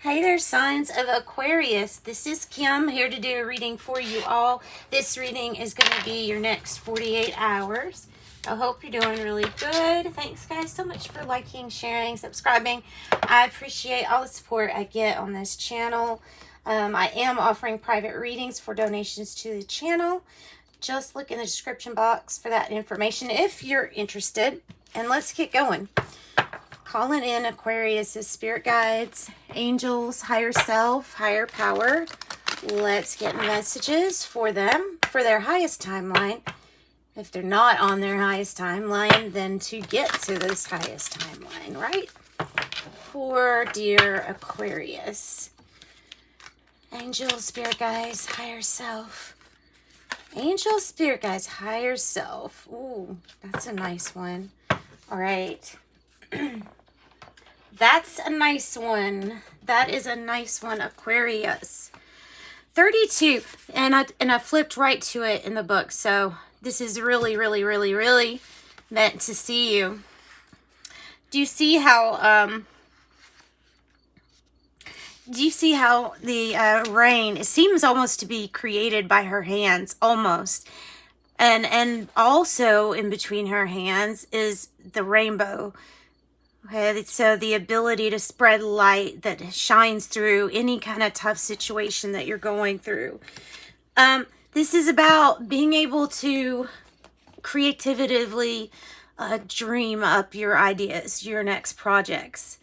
Hey there, signs of Aquarius. This is Kim here to do a reading for you all. This reading is going to be your next 48 hours. I hope you're doing really good. Thanks, guys, so much for liking, sharing, subscribing. I appreciate all the support I get on this channel. I am offering private readings for donations to the channel. Just look in the description box for that information if you're interested. And let's get going. Calling in Aquarius' spirit guides, angels, higher self, higher power. Let's get messages for them, for their highest timeline. If they're not on their highest timeline, then to get to this highest timeline, right? Poor dear Aquarius. Angels, spirit guides, higher self. Angel, spirit guides, higher self. Ooh, that's a nice one. All right. That's a nice one. That is a nice one, Aquarius. 32. And I flipped right to it in the book. So this is really, really, really, really meant to see you. Do you see how the rain, it seems almost to be created by her hands, almost. And also in between her hands is the rainbow. Okay, so the ability to spread light that shines through any kind of tough situation that you're going through. This is about being able to creatively dream up your ideas, your next projects.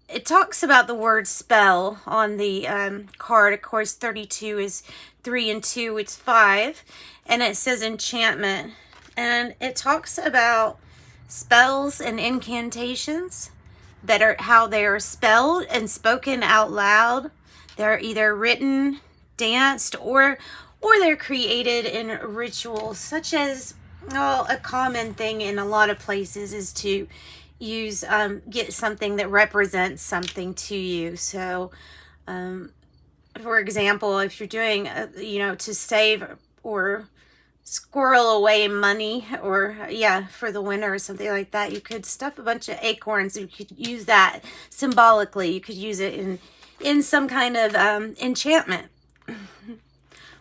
It talks about the word spell on the card. Of course, 32 is 3 and 2, it's 5. And it says enchantment. And it talks about spells and incantations that are how they are spelled and spoken out loud. They're either written, danced, or they're created in rituals, such as, well, a common thing in a lot of places is to use get something that represents something to you. So for example, if you're doing to save or squirrel away money, or for the winter or something like that, you could stuff a bunch of acorns. You could use that symbolically. You could use it in some kind of enchantment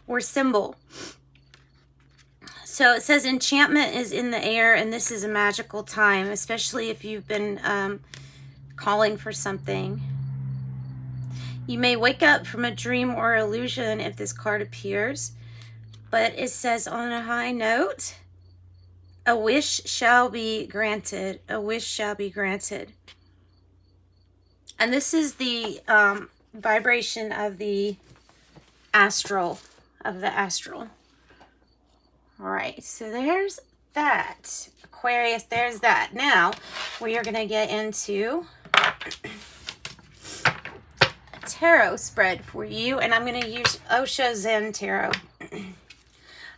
or symbol. So it says enchantment is in the air, and this is a magical time, especially if you've been calling for something. You may wake up from a dream or illusion if this card appears. But it says on a high note, a wish shall be granted. A wish shall be granted. And this is the vibration of the astral. All right, so there's that. Aquarius, there's that. Now, we are going to get into a tarot spread for you. And I'm going to use Osho Zen Tarot.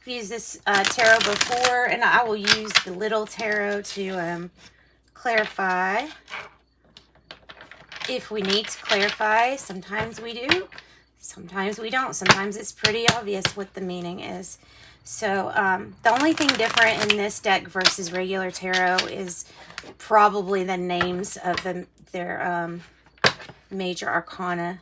I've used this tarot before, and I will use the little tarot to clarify if we need to clarify. Sometimes we do, sometimes we don't. Sometimes it's pretty obvious what the meaning is. So the only thing different in this deck versus regular tarot is probably the names of their major arcana.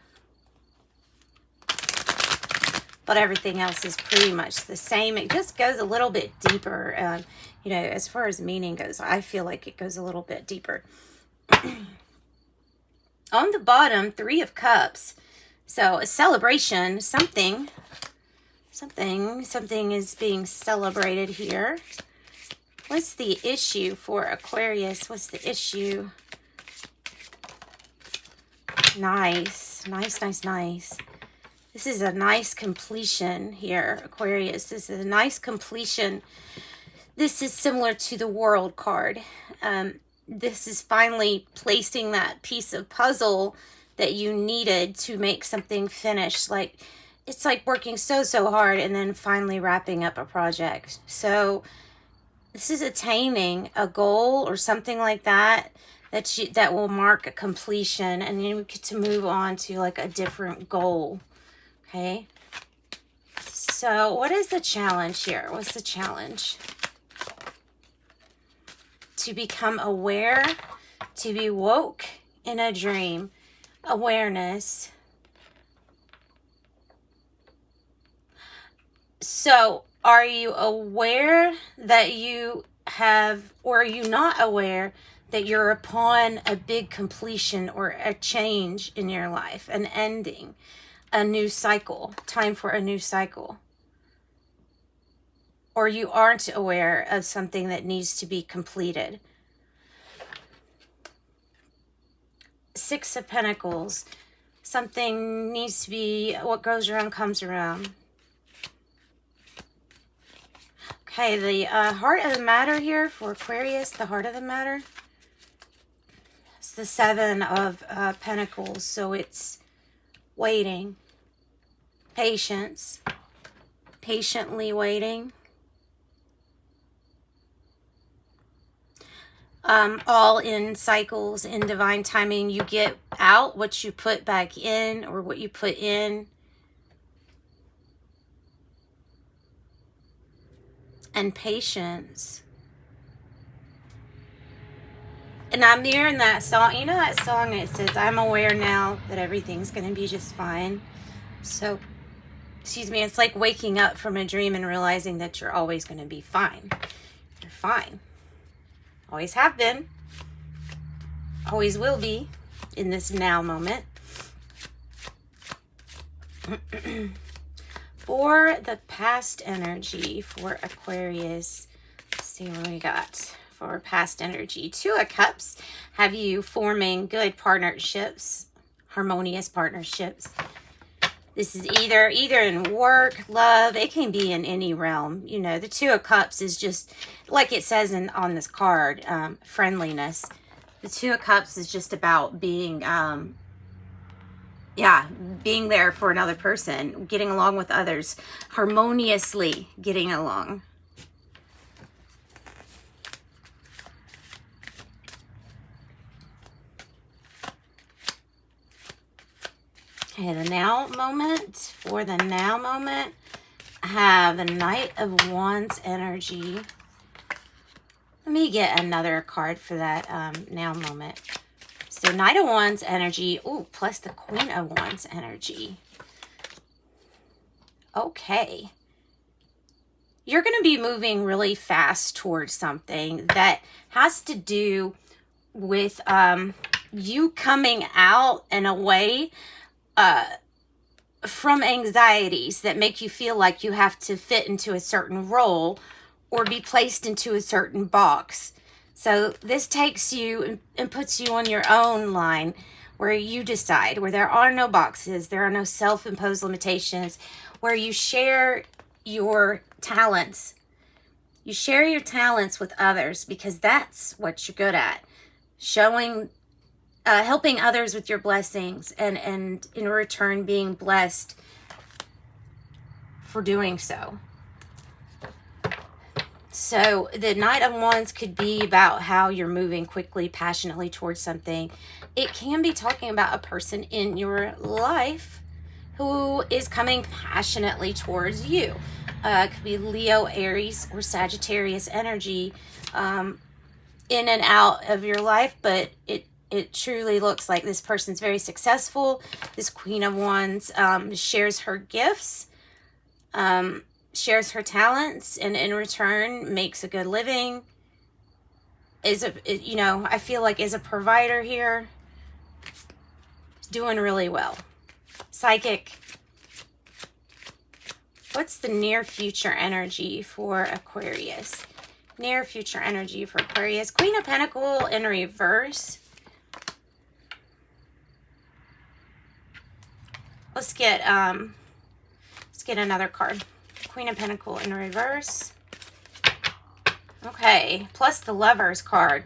But everything else is pretty much the same. It just goes a little bit deeper. As far as meaning goes, I feel like it goes a little bit deeper. On the bottom, 3 of Cups. So a celebration, something is being celebrated here. What's the issue for Aquarius? What's the issue? Nice. This is a nice completion here, Aquarius. This is a nice completion. This is similar to the World card. This is finally placing that piece of puzzle that you needed to make something finished. Like, it's like working so hard and then finally wrapping up a project. So this is attaining a goal or something like that that will mark a completion, and then you get to move on to like a different goal. Okay, so what is the challenge here? What's the challenge? To become aware, to be woke in a dream. awareness. So, are you aware that you have, or are you not aware that you're upon a big completion or a change in your life, an ending, a new cycle, time for a new cycle? Or you aren't aware of something that needs to be completed? Six of Pentacles. Something needs to be, what goes around comes around. Okay, the heart of the matter here for Aquarius, the heart of the matter. It's the Seven of Pentacles, so it's waiting, patience, patiently waiting. All in cycles, in divine timing. You get out what you put back in, or what you put in. And patience. And I'm hearing that song. You know that song that says, I'm aware now that everything's going to be just fine. So, excuse me, it's like waking up from a dream and realizing that you're always going to be fine. You're fine. Always have been. Always will be in this now moment. For the past energy for Aquarius, let's see what we got for past energy. Two of Cups have you forming good partnerships, harmonious partnerships. This is either in work, love. It can be in any realm. You know, the Two of Cups is just, like it says on this card, friendliness. The Two of Cups is just about being, being there for another person, getting along with others, harmoniously getting along. Okay, the now moment. For the now moment, I have the Knight of Wands energy. Let me get another card for that now moment. So Knight of Wands energy, plus the Queen of Wands energy. Okay. You're going to be moving really fast towards something that has to do with you coming out and away from anxieties that make you feel like you have to fit into a certain role or be placed into a certain box. So this takes you and puts you on your own line where you decide, where there are no boxes, there are no self-imposed limitations, where you share your talents. You share your talents with others because that's what you're good at. Showing, helping others with your blessings and in return being blessed for doing so. So the Knight of Wands could be about how you're moving quickly, passionately towards something. It can be talking about a person in your life who is coming passionately towards you. It could be Leo, Aries, or Sagittarius energy in and out of your life, but it truly looks like this person's very successful. This Queen of Wands shares her gifts, shares her talents, and in return makes a good living. I feel like is a provider here. Doing really well. Psychic. What's the near future energy for Aquarius? Near future energy for Aquarius. Queen of Pentacles in reverse. Let's get another card. Queen of Pentacles in reverse. Okay, plus the Lovers card.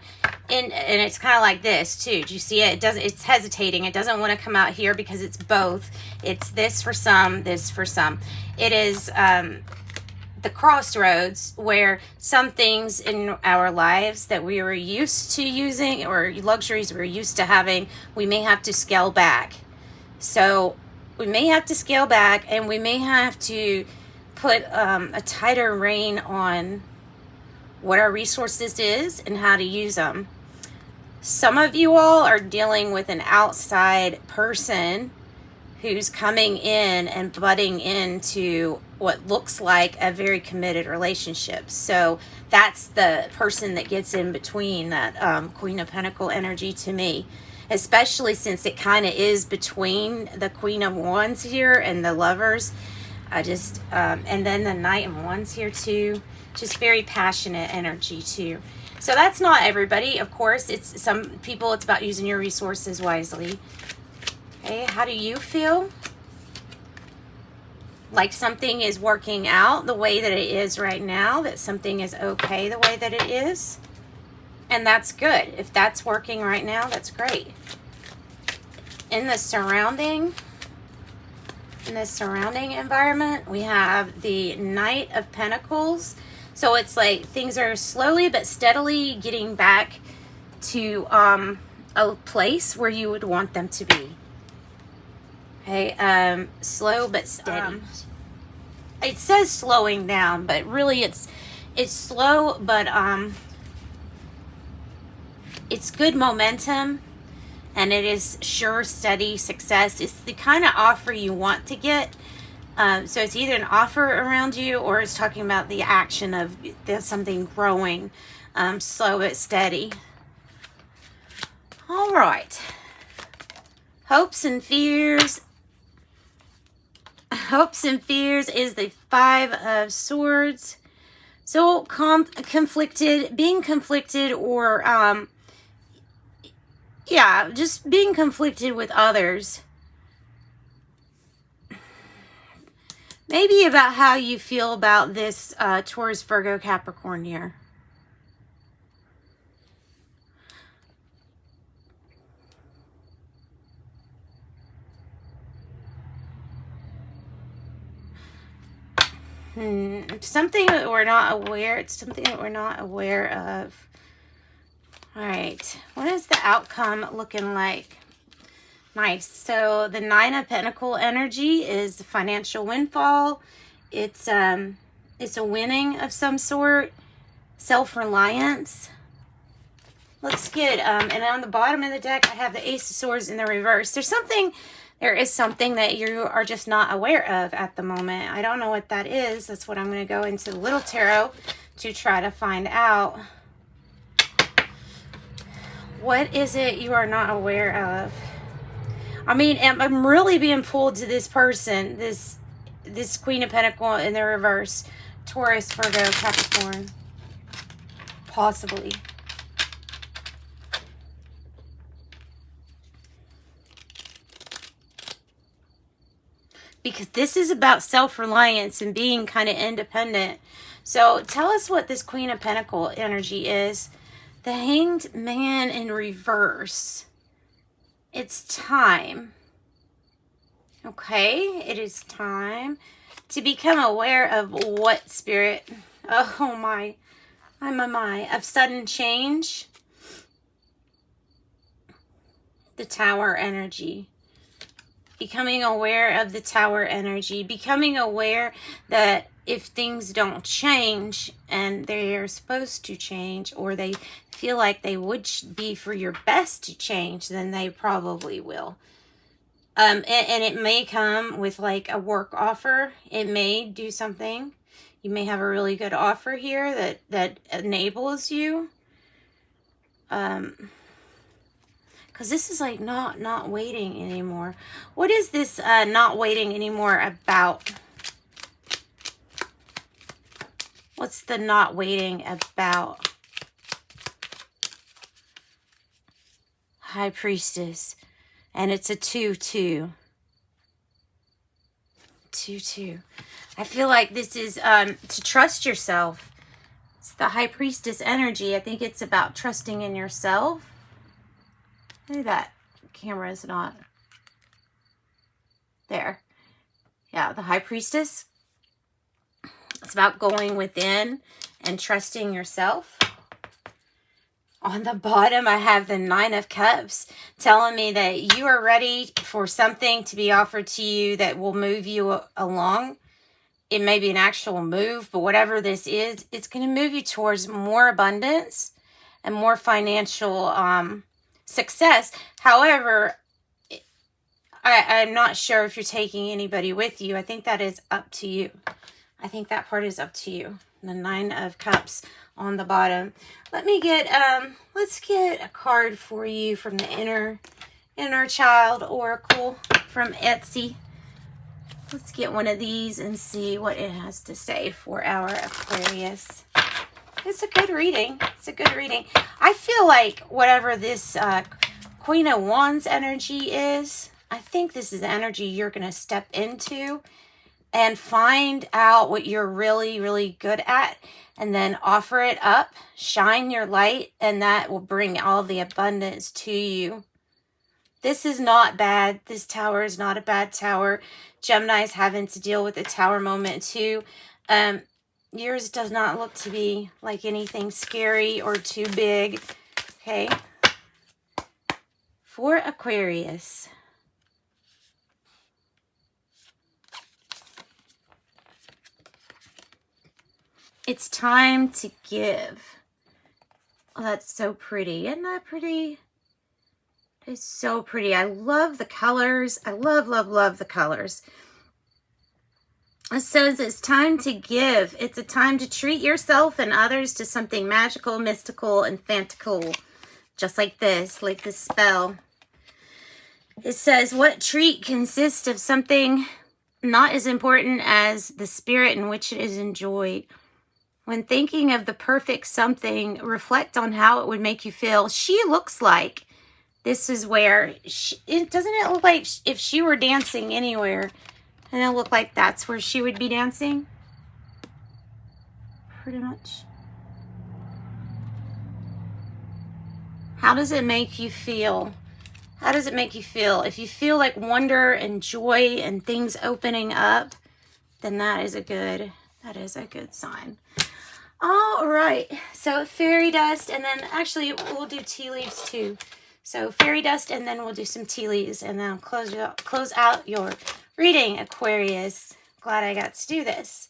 And it's kind of like this too. Do you see it? It's hesitating. It doesn't want to come out here because it's both. It's this for some, this for some. It is the crossroads where some things in our lives that we were used to using or luxuries we're used to having, we may have to scale back. So we may have to scale back and we may have to put a tighter rein on what our resources is and how to use them. Some of you all are dealing with an outside person who's coming in and butting into what looks like a very committed relationship. So that's the person that gets in between, that Queen of Pentacle energy to me, especially since it kind of is between the Queen of Wands here and the Lovers. I just, and then the Knight of Wands here too. Just very passionate energy too. So that's not everybody, of course. It's some people, it's about using your resources wisely. Okay, how do you feel? Like something is working out the way that it is right now, that something is okay the way that it is. And that's good. If that's working right now, that's great. In the surrounding environment, we have the Knight of Pentacles. So it's like things are slowly but steadily getting back to a place where you would want them to be. Okay, slow but steady. It says slowing down, but really it's slow, but it's good momentum, and it is sure, steady success. It's the kind of offer you want to get. So it's either an offer around you, or it's talking about the action of there's something growing, slow but steady. All right. Hopes and fears. Hopes and fears is the Five of Swords. So conflicted, being conflicted, or yeah, just being conflicted with others. Maybe about how you feel about this Taurus, Virgo, Capricorn here. Something that we're not aware. It's something that we're not aware of. All right. What is the outcome looking like? Nice. So the Nine of Pentacle energy is financial windfall. It's a winning of some sort. Self-reliance. Let's get, and on the bottom of the deck, I have the Ace of Swords in the reverse. There is something that you are just not aware of at the moment. I don't know what that is. That's what I'm going to go into the Little Tarot to try to find out. What is it you are not aware of? I mean, I'm really being pulled to this person, this Queen of Pentacles in the reverse. Taurus, Virgo, Capricorn. Possibly. Because this is about self-reliance and being kind of independent. So tell us what this Queen of Pentacles energy is. The Hanged Man in reverse. It's time. Okay, it is time to become aware of what, Spirit? Oh my, of sudden change. The Tower energy. Becoming aware of the Tower energy. Becoming aware that if things don't change and they're supposed to change, or they feel like they would be for your best to change, then they probably will. And it may come with like a work offer. It may do something. You may have a really good offer here that enables you. Because this is like not waiting anymore. What is this not waiting anymore about? What's the not waiting about? High Priestess. And it's a 2-2. 2-2. I feel like this is to trust yourself. It's the High Priestess energy. I think it's about trusting in yourself. Maybe that camera is not there. Yeah, the High Priestess. It's about going within and trusting yourself. On the bottom, I have the Nine of Cups telling me that you are ready for something to be offered to you that will move you along. It may be an actual move, but whatever this is, it's going to move you towards more abundance and more financial success. However, I'm not sure if you're taking anybody with you. I think that is up to you. I think that part is up to you. The Nine of Cups on the bottom. Let me get, let's get a card for you from the Inner Child Oracle from Etsy. Let's get one of these and see what it has to say for our Aquarius. It's a good reading. It's a good reading. I feel like whatever this Queen of Wands energy is, I think this is the energy you're going to step into and find out what you're really, really good at, and then offer it up, shine your light, and that will bring all the abundance to you. This is not bad. This tower is not a bad tower. Gemini's having to deal with the tower moment too. Yours does not look to be like anything scary or too big. Okay. For Aquarius. It's time to give. Oh, that's so pretty. Isn't that pretty? It's so pretty. I love the colors. I love, love, love the colors. It says it's time to give. It's a time to treat yourself and others to something magical, mystical, and fantastical. Just like this spell. It says, what treat consists of something not as important as the spirit in which it is enjoyed? When thinking of the perfect something, reflect on how it would make you feel. She looks like this is where, doesn't it look like if she were dancing anywhere, and it look like that's where she would be dancing? Pretty much. How does it make you feel? How does it make you feel? If you feel like wonder and joy and things opening up, then that is a good sign. All right, so fairy dust, and then actually we'll do tea leaves too. So fairy dust, and then we'll do some tea leaves, and then I'll close out your reading, Aquarius. Glad I got to do this.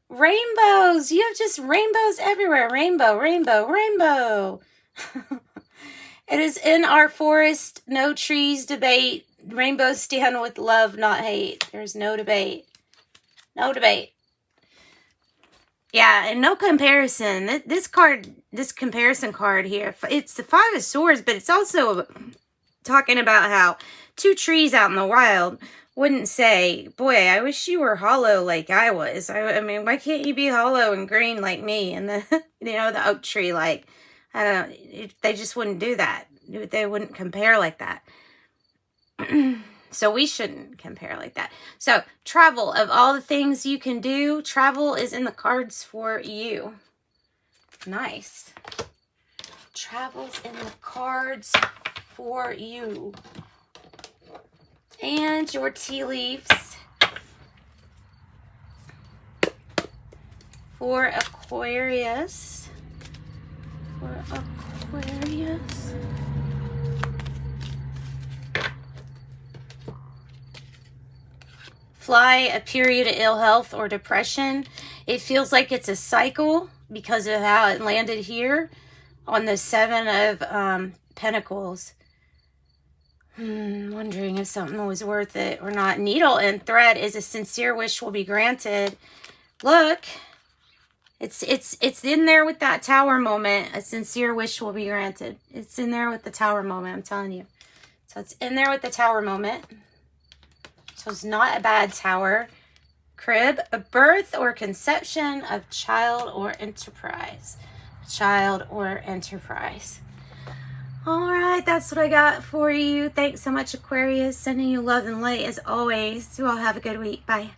Rainbows. You have just rainbows everywhere. Rainbow, rainbow, rainbow. It is in our forest. No trees debate. Rainbows stand with love, not hate. There's no debate. No debate. Yeah, and no comparison. This comparison card here, it's the Five of Swords, but it's also talking about how two trees out in the wild wouldn't say, boy, I wish you were hollow like I was. I mean, why can't you be hollow and green like me? And the, the oak tree, like, I don't know, they just wouldn't do that. They wouldn't compare like that. So we shouldn't compare like that. So travel, of all the things you can do, travel is in the cards for you. Nice. Travel's in the cards for you. And your tea leaves for Aquarius. For Aquarius. Fly, a period of ill health or depression. It feels like it's a cycle because of how it landed here on the Seven of Pentacles. Wondering if something was worth it or not. Needle and thread is a sincere wish will be granted. Look, it's in there with that tower moment. A sincere wish will be granted. It's in there with the tower moment, I'm telling you. So it's in there with the tower moment. So it's not a bad tower. Crib, a birth or conception of child or enterprise. Child or enterprise. All right, that's what I got for you. Thanks so much, Aquarius. Sending you love and light as always. You all have a good week. Bye.